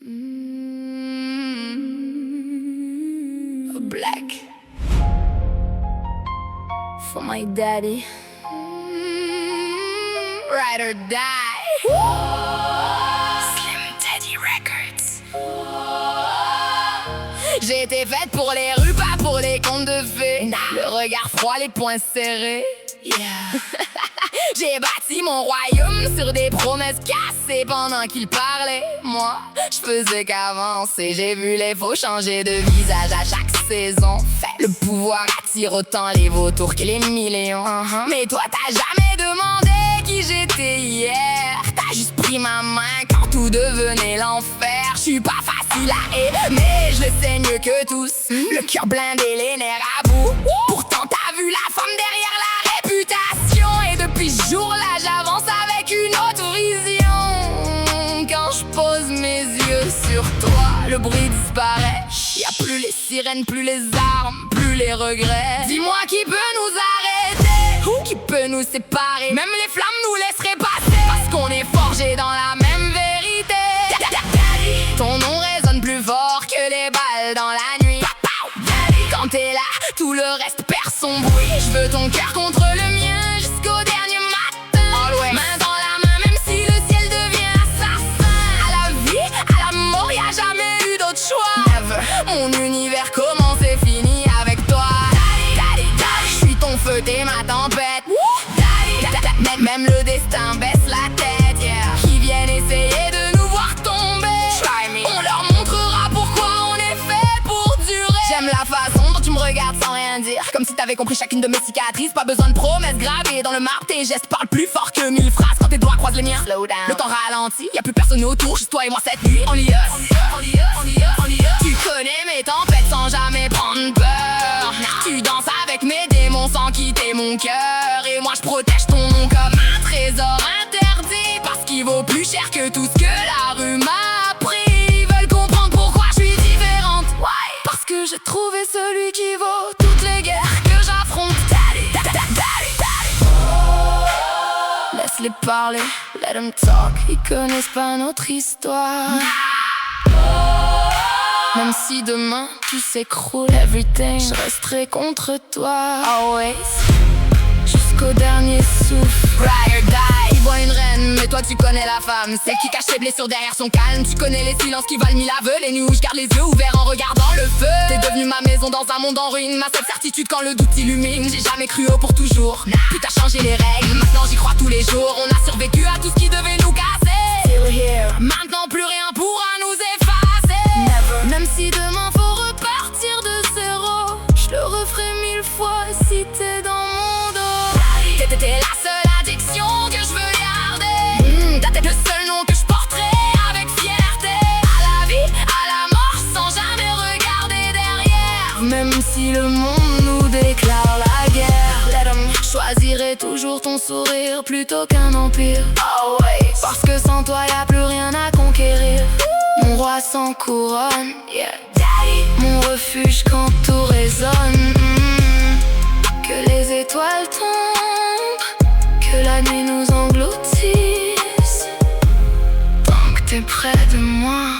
Black for my daddy. Ride or die. Slim Teddy Records. J'ai été faite pour les rues, pas pour les contes de fées. Le regard froid, les poings serrés. Yeah. J'ai bâti mon royaume sur des promesses cassées pendant qu'il parlait. Moi, je faisais qu'avancer. J'ai vu les faux changer de visage à chaque saison. Le pouvoir attire autant les vautours que les millions. Mais toi, t'as jamais demandé qui j'étais hier. T'as juste pris ma main quand tout devenait l'enfer. J'suis pas facile à aimer, je le sais mieux que tous. Le cœur blindé, les nerfs à bout. Pourtant, t'as vu la femme derrière la réputation. Et depuis ce jour-là, j'avance avec une autre vision. Quand je pose mes yeux sur toi, le bruit disparaît. Y'a plus les sirènes, plus les armes, plus les regrets. Dis-moi qui peut nous arrêter, ou qui peut nous séparer. Même les flammes nous laisseraient passer, parce qu'on est forgés dans la même vérité. Ton nom résonne plus fort que les balles dans la nuit. Quand t'es là, tout le reste perd son bruit. Je veux ton cœur contre le mien jusqu'au dernier matin. Main dans la main, même si le ciel devient assassin. À la vie, à la mort, y'a jamais eu d'autre choix. Mon univers commence et finit avec toi. Je suis ton feu, t'es ma tempête. Même le destin baisse la tête, yeah. Qui viennent essayer de nous voir tomber. On leur montrera pourquoi on est fait pour durer. J'aime la façon dont tu me regardes sans rien dire, comme si t'avais compris chacune de mes cicatrices. Pas besoin de promesses gravées dans le marbre. Tes gestes parlent plus fort que 1000 phrases quand tes doigts croisent les miens. Le temps ralentit, y'a plus personne autour, juste toi et moi cette nuit. On y Tu connais mes tempêtes sans jamais prendre peur. Tu danses avec mes démons sans quitter mon cœur. Et moi je protège ton nom comme un trésor interdit, parce qu'il vaut plus cher que tout ce que la rue m'a appris. Ils veulent comprendre pourquoi je suis différente. Parce que j'ai trouvé celui qui vaut toutes les guerres que j'affronte. Laisse-les parler, let them talk. Ils connaissent pas notre histoire. Même si demain tout s'écroule, everything, je resterai contre toi. Always, jusqu'au dernier souffle. Ride or die. Il voit une reine, mais toi tu connais la femme. Celle qui cache ses blessures derrière son calme. Tu connais les silences qui valent 1000 aveux. Les nuits où je garde les yeux ouverts en regardant le feu. T'es devenu ma maison dans un monde en ruine. Ma seule certitude quand le doute illumine. J'ai jamais cru au pour toujours. Puis t'as changé les règles, maintenant j'y crois tous les jours. On a survécu à tout ce qui devait nous casser. Still here. Maintenant plus rien pourra nous effacer. Never. Même si demain faut repartir de zéro, je le referai 1000 fois si t'es dans mon dos. T'es la seule addiction que je veux garder. T'es le seul nom que je porterai avec fierté. À la vie, à la mort, sans jamais regarder derrière. Même si le monde nous déclare la guerre, let 'em. Choisirai toujours ton sourire plutôt qu'un empire. Always. Parce que sans toi y'a plus rien à conquérir. Mon roi sans couronne, yeah. Mon refuge quand tout résonne. Que les étoiles tombent, que la nuit nous engloutisse. Tant que t'es près de moi,